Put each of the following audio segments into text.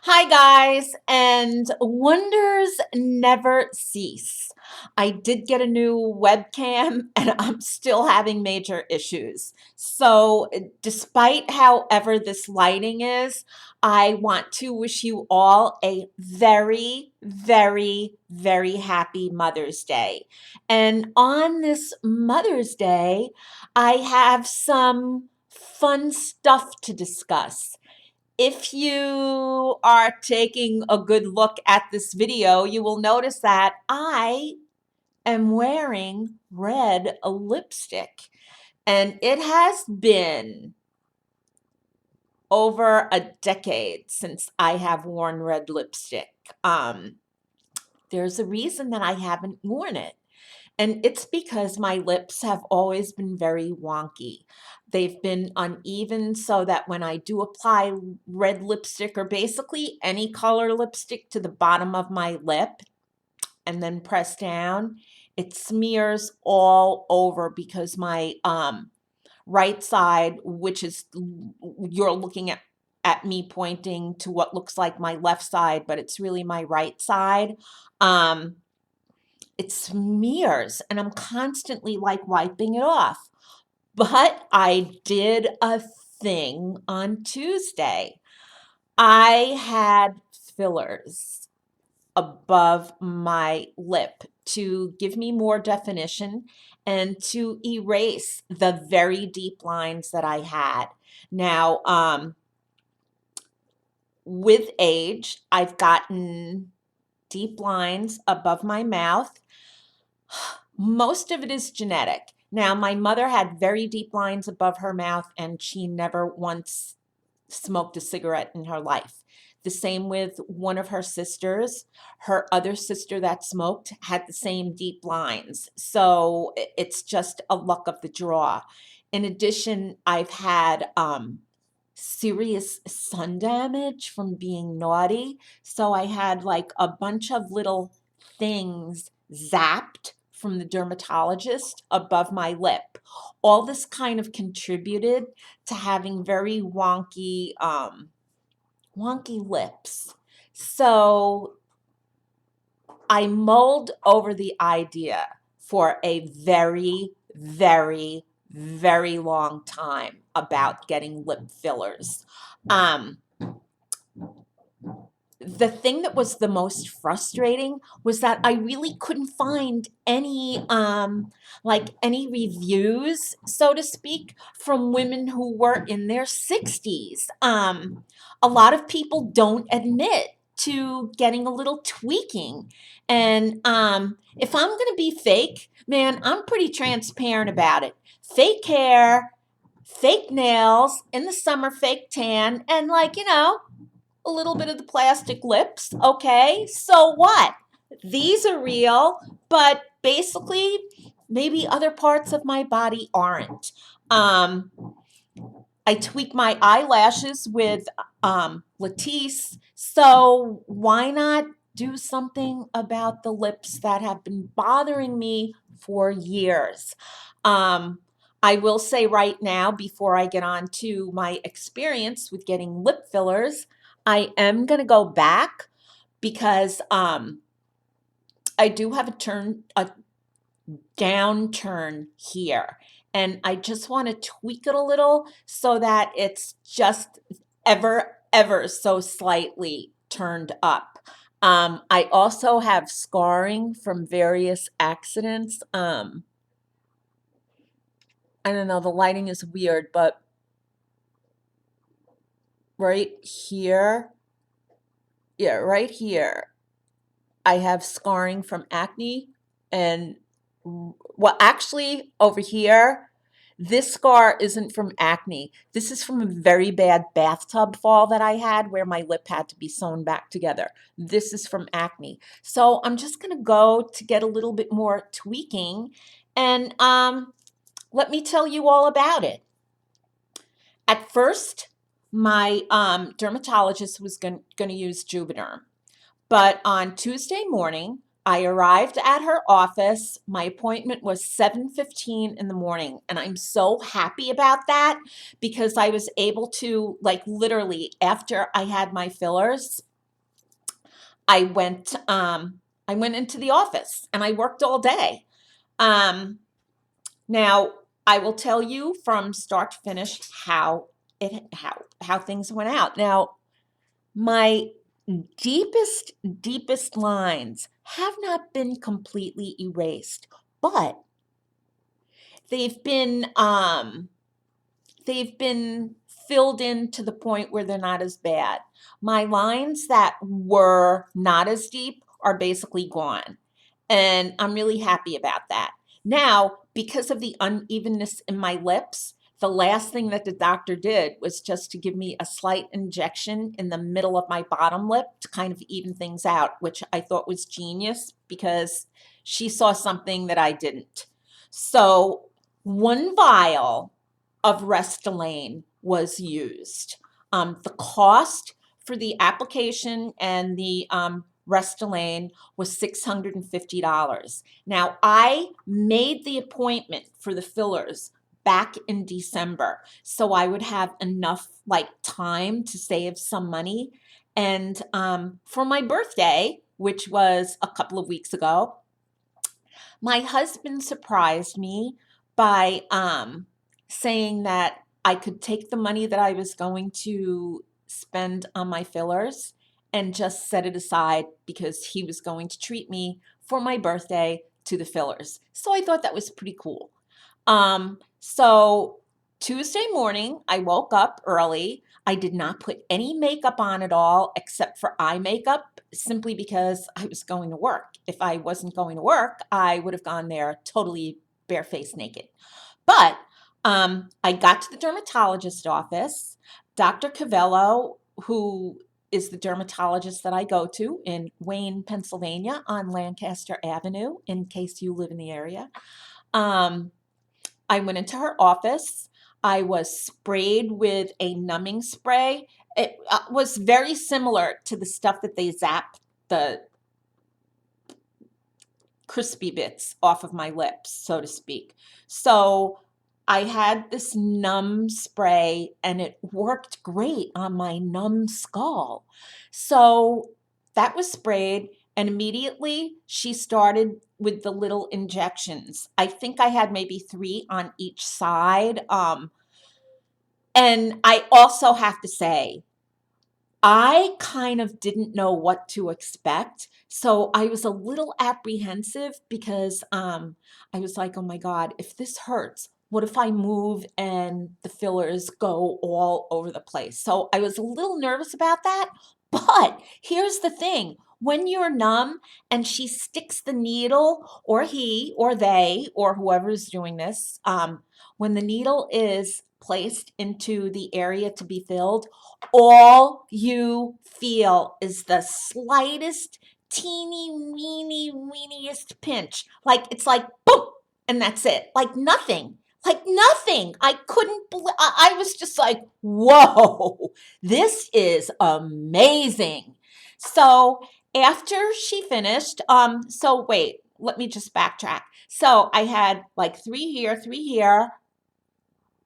Hi, guys, and wonders never cease. I did get a new webcam and I'm still having major issues. So, despite however this lighting is, I want to wish you all a very, very, very happy Mother's Day. And on this Mother's Day, I have some fun stuff to discuss. If you are taking a good look at this video, you will notice that I am wearing red lipstick. And it has been over a decade since I have worn red lipstick. Um, there's a reason that I haven't worn it. And it's because my lips have always been very wonky. They've been uneven so that when I do apply red lipstick or basically any color lipstick to the bottom of my lip and then press down, it smears all over because my right side, which is you're looking at me pointing to what looks like my left side, but it's really my right side. Um, it smears and I'm constantly like wiping it off. But I did a thing on Tuesday. I had fillers above my lip to give me more definition and to erase the very deep lines that I had. Now, with age, I've gotten deep lines above my mouth. Most of it is genetic. Now, my mother had very deep lines above her mouth, and she never once smoked a cigarette in her life. The same with one of her sisters. Her other sister that smoked had the same deep lines. So it's just a luck of the draw. In addition, I've had serious sun damage from being naughty. So I had like a bunch of little things zapped from the dermatologist above my lip. All this kind of contributed to having very wonky lips. So I mulled over the idea for a very, very, very long time about getting lip fillers. Um, the thing that was the most frustrating was that I really couldn't find any like any reviews, so to speak, from women who were in their 60s. A lot of people don't admit to getting a little tweaking. And if I'm going to be fake, man, I'm pretty transparent about it. Fake hair, fake nails, in the summer, fake tan, and a little bit of the plastic lips. Okay, so what? These are real, but basically, maybe other parts of my body aren't. Um, I tweak my eyelashes with Latisse, so why not do something about the lips that have been bothering me for years? Um, I will say right now, before I get on to my experience with getting lip fillers, I am going to go back because I do have a downturn here. And I just want to tweak it a little so that it's just ever so slightly turned up. I also have scarring from various accidents. I don't know, the lighting is weird, but right here, yeah, right here, I have scarring from acne. And well, actually, over here, this scar isn't from acne. This is from a very bad bathtub fall that I had where my lip had to be sewn back together. This is from acne. So I'm just going to go to get a little bit more tweaking, and let me tell you all about it. At first, my dermatologist was going to use Juvederm. But on Tuesday morning, I arrived at her office. My appointment was 7:15 in the morning, and I'm so happy about that because I was able to, like, literally after I had my fillers, I went into the office and I worked all day. Um, Now, I will tell you from start to finish how things went out. Now, my deepest lines have not been completely erased, but they've been um they've been filled in to the point where they're not as bad. My lines that were not as deep are basically gone. And I'm really happy about that. Now, because of the unevenness in my lips, the last thing that the doctor did was just to give me a slight injection in the middle of my bottom lip to kind of even things out, which I thought was genius because she saw something that I didn't. So, one vial of Restylane was used. The cost for the application and the Restylane was $650. Now, I made the appointment for the fillers back in December, so I would have enough like time to save some money. And for my birthday, which was a couple of weeks ago, my husband surprised me by saying that I could take the money that I was going to spend on my fillers and just set it aside because he was going to treat me for my birthday to the fillers. So I thought that was pretty cool. So Tuesday morning, I woke up early. I did not put any makeup on at all except for eye makeup simply because I was going to work. If I wasn't going to work, I would have gone there totally barefaced naked. But I got to the dermatologist's office. Dr. Cavello, who is the dermatologist that I go to in Wayne, Pennsylvania on Lancaster Avenue, in case you live in the area. I went into her office. I was sprayed with a numbing spray. It was very similar to the stuff that they zap the crispy bits off of my lips, so to speak. So I had this numb spray and it worked great on my numb skull. So that was sprayed, and immediately she started with the little injections. I think I had maybe 3 on each side. And I also have to say, I kind of didn't know what to expect. So I was a little apprehensive because I was like, oh my God, if this hurts, what if I move and the fillers go all over the place? So I was a little nervous about that. But here's the thing, when you're numb and she sticks the needle, or he or they or whoever's doing this, when the needle is placed into the area to be filled, all you feel is the slightest, teeny, weeniest pinch. Like it's like boom, and that's it. Like nothing. Like nothing. I couldn't believe. I was just like, whoa, this is amazing. So after she finished, so wait, let me just backtrack. So I had like 3 here,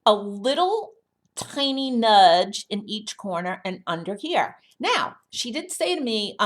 a little tiny nudge in each corner and under here. Now, she did say to me,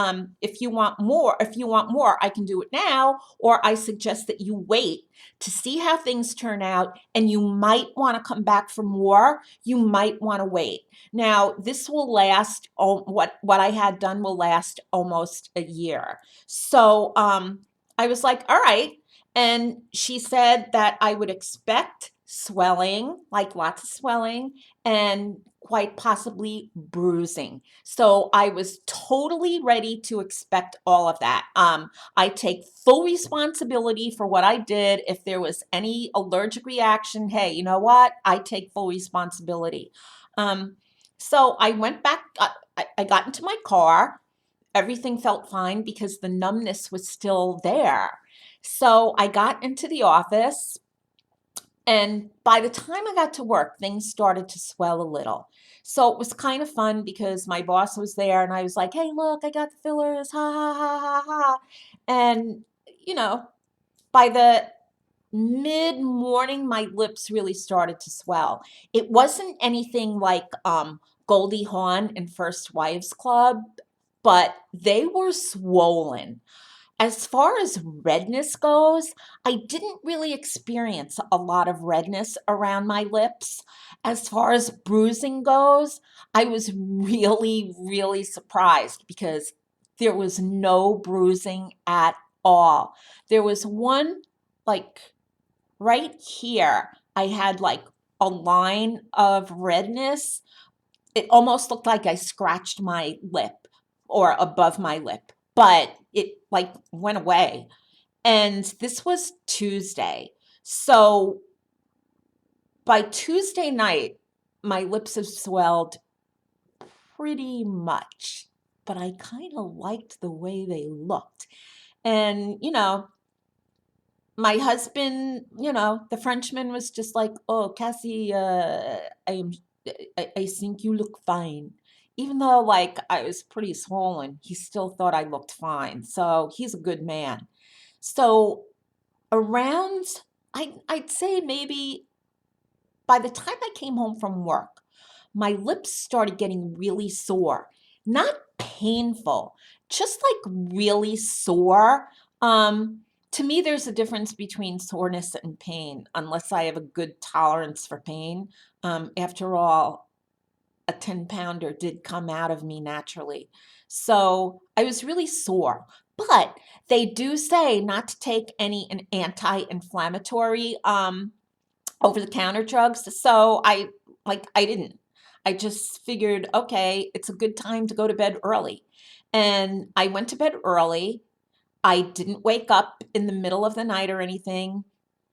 if you want more, I can do it now, or I suggest that you wait to see how things turn out, and you might want to come back for more. You might want to wait. Now, this will last, what I had done will last almost a year. So I was like, all right. And she said that I would expect swelling, like lots of swelling, and quite possibly bruising. So I was totally ready to expect all of that. I take full responsibility for what I did. If there was any allergic reaction, hey, you know what? I take full responsibility. So I went back, I got into my car. Everything felt fine because the numbness was still there. So I got into the office, and by the time I got to work, things started to swell a little. So it was kind of fun because my boss was there and I was like, hey, look, I got the fillers, ha, ha, ha, ha, ha. And, you know, by the mid-morning, my lips really started to swell. It wasn't anything like Goldie Hawn in First Wives Club. but they were swollen. As far as redness goes, I didn't really experience a lot of redness around my lips. As far as bruising goes, I was really, really surprised because there was no bruising at all. There was one, like right here, I had like a line of redness. It almost looked like I scratched my lip or above my lip, but it like went away. And this was Tuesday. So by Tuesday night, my lips have swelled pretty much, but I kind of liked the way they looked. And, my husband, the Frenchman was just like, "Oh, Cassie, I think you look fine." Even though like I was pretty swollen, he still thought I looked fine. So he's a good man. So around, I'd say maybe by the time I came home from work, my lips started getting really sore. Not painful, just like really sore. To me, there's a difference between soreness and pain, unless I have a good tolerance for pain. After all, a 10-pounder did come out of me naturally. So I was really sore. But they do say not to take any anti-inflammatory over-the-counter drugs. So I didn't. I just figured, okay, it's a good time to go to bed early. And I went to bed early. I didn't wake up in the middle of the night or anything.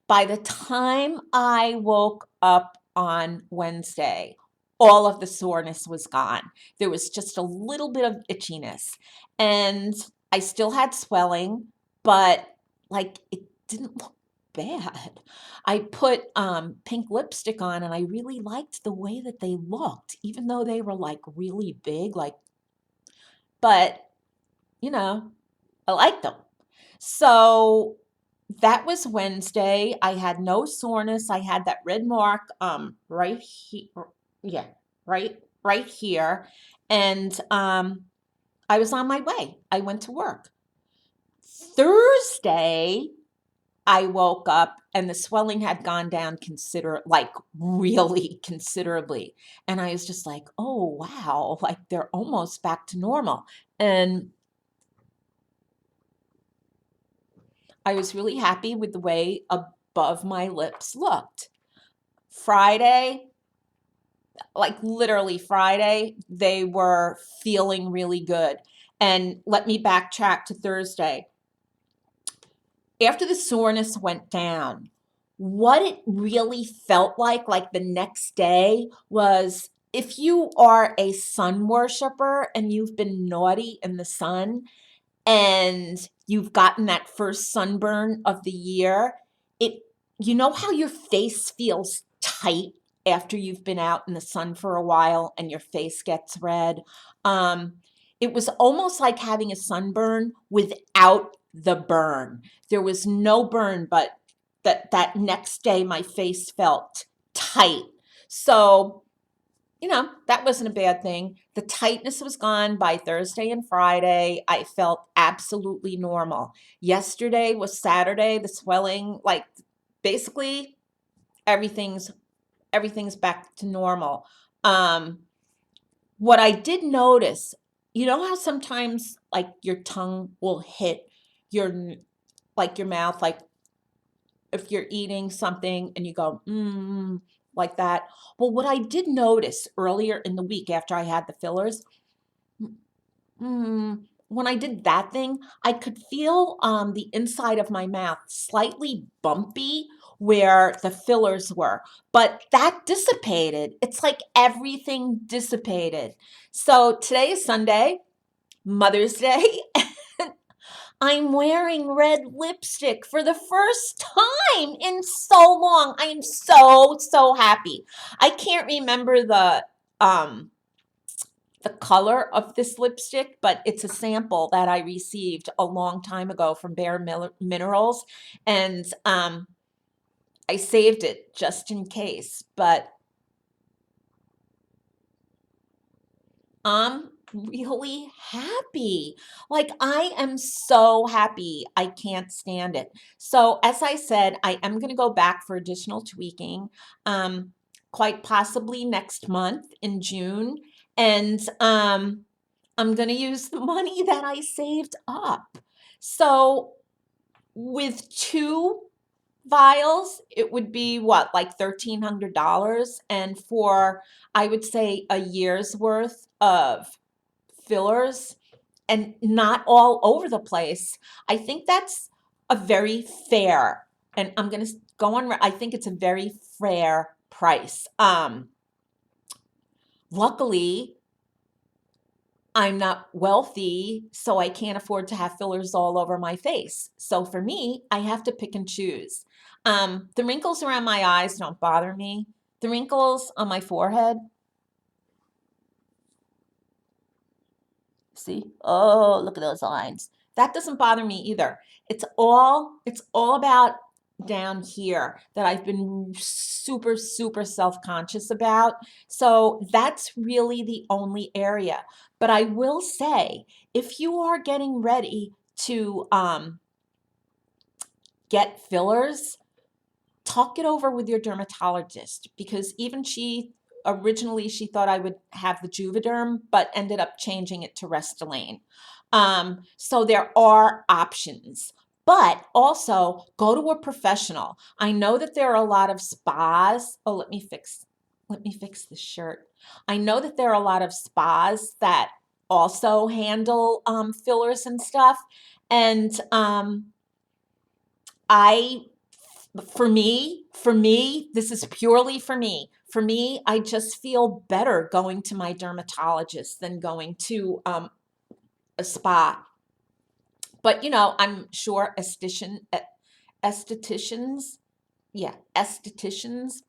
By the time I woke up on Wednesday, all of the soreness was gone. There was just a little bit of itchiness. And I still had swelling, but like it didn't look bad. I put pink lipstick on and I really liked the way that they looked, even though they were like really big, but you know, I liked them. So that was Wednesday. I had no soreness. I had that red mark right here. Yeah, right here. And I was on my way. I went to work. Thursday, I woke up and the swelling had gone down like really considerably. And I was just like, oh wow, like they're almost back to normal. And I was really happy with the way above my lips looked. Friday, like literally Friday, they were feeling really good. And let me backtrack to Thursday. After the soreness went down, what it really felt like the next day was if you are a sun worshiper and you've been naughty in the sun, and you've gotten that first sunburn of the year, it you know how your face feels tight after you've been out in the sun for a while and your face gets red? Um, it was almost like having a sunburn without the burn. There was no burn, but that next day my face felt tight. So that wasn't a bad thing. The tightness was gone by Thursday and Friday. I felt absolutely normal. Yesterday was Saturday. The swelling, like basically everything's everything's back to normal. Um, what I did notice, you know how sometimes like your tongue will hit your your mouth, like if you're eating something and you go, like that. Well, what I did notice earlier in the week after I had the fillers, when I did that thing, I could feel the inside of my mouth slightly bumpy where the fillers were, but that dissipated. It's like everything dissipated. So today is Sunday, Mother's Day. I'm wearing red lipstick for the first time in so long. I am so, so happy. I can't remember the color of this lipstick, but it's a sample that I received a long time ago from Bare Minerals, and I saved it just in case. But I'm really happy. Like, I am so happy. I can't stand it. So, as I said, I am going to go back for additional tweaking, um, quite possibly next month in June. And I'm going to use the money that I saved up. So, with two vials, it would be what, like $1,300? And for, I would say, a year's worth of fillers, and not all over the place, I think that's a very fair, and I'm going to go on, I think it's a very fair price. Luckily, I'm not wealthy, so I can't afford to have fillers all over my face. So for me, I have to pick and choose. The wrinkles around my eyes don't bother me. The wrinkles on my forehead, see? Oh, look at those lines. That doesn't bother me either. It's all about down here that I've been super, super self-conscious about. So that's really the only area. But I will say, if you are getting ready to get fillers, talk it over with your dermatologist, because even she originally she thought I would have the Juvederm, but ended up changing it to Restylane. So there are options, but also go to a professional. I know that there are a lot of spas. Oh, let me fix this shirt. I know that there are a lot of spas that also handle fillers and stuff, and I for me, this is purely for me. For me, I just feel better going to my dermatologist than going to a spa. But I'm sure estheticians, yeah, estheticians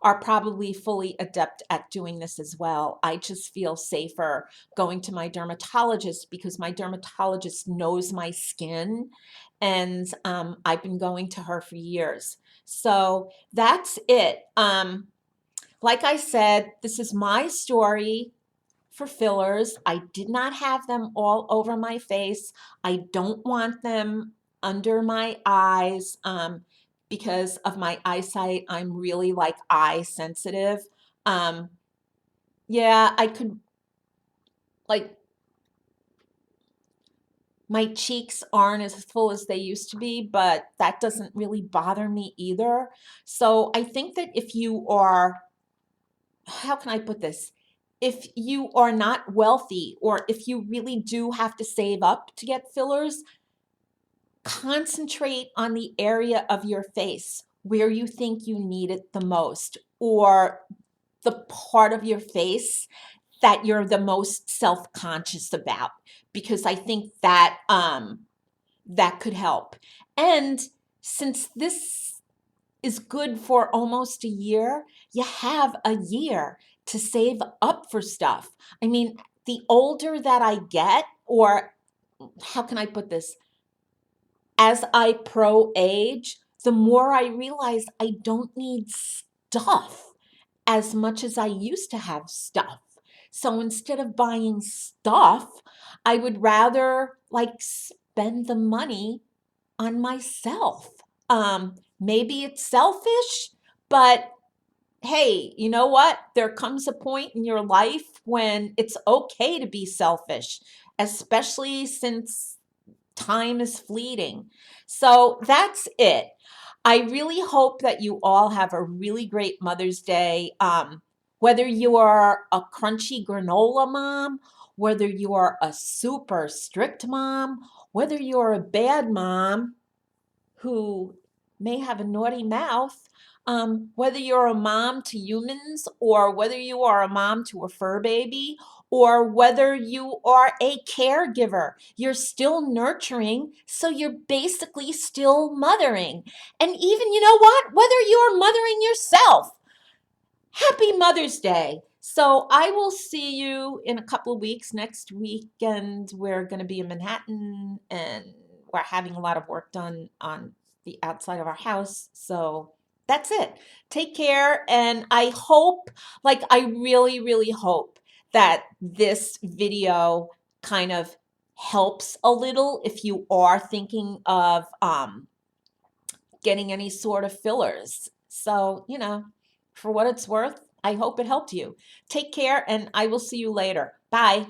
are probably fully adept at doing this as well. I just feel safer going to my dermatologist because my dermatologist knows my skin, and I've been going to her for years. So that's it. Like I said, this is my story for fillers. I did not have them all over my face. I don't want them under my eyes because of my eyesight. I'm really like eye sensitive. Um, yeah, I could like my cheeks aren't as full as they used to be, but that doesn't really bother me either. So I think that if you are, how can I put this? If you are not wealthy, or if you really do have to save up to get fillers, concentrate on the area of your face where you think you need it the most, or the part of your face that you're the most self-conscious about, because I think that that could help. And since this is good for almost a year, you have a year to save up for stuff. I mean, the older that I get, or how can I put this? As I pro-age, the more I realize I don't need stuff as much as I used to have stuff. So instead of buying stuff, I would rather like spend the money on myself. Maybe it's selfish, but hey, you know what? There comes a point in your life when it's okay to be selfish, especially since time is fleeting. So that's it. I really hope that you all have a really great Mother's Day. Whether you are a crunchy granola mom, whether you are a super strict mom, whether you're a bad mom who may have a naughty mouth, whether you're a mom to humans, or whether you are a mom to a fur baby, or whether you are a caregiver, you're still nurturing, so you're basically still mothering. And even, you know what, whether you're mothering yourself, happy Mother's Day. So I will see you in a couple of weeks. Next weekend, we're going to be in Manhattan, and we're having a lot of work done on the outside of our house. So that's it. Take care. And I hope, like, I really, really hope that this video kind of helps a little if you are thinking of getting any sort of fillers. So, for what it's worth, I hope it helped you. Take care, and I will see you later. Bye.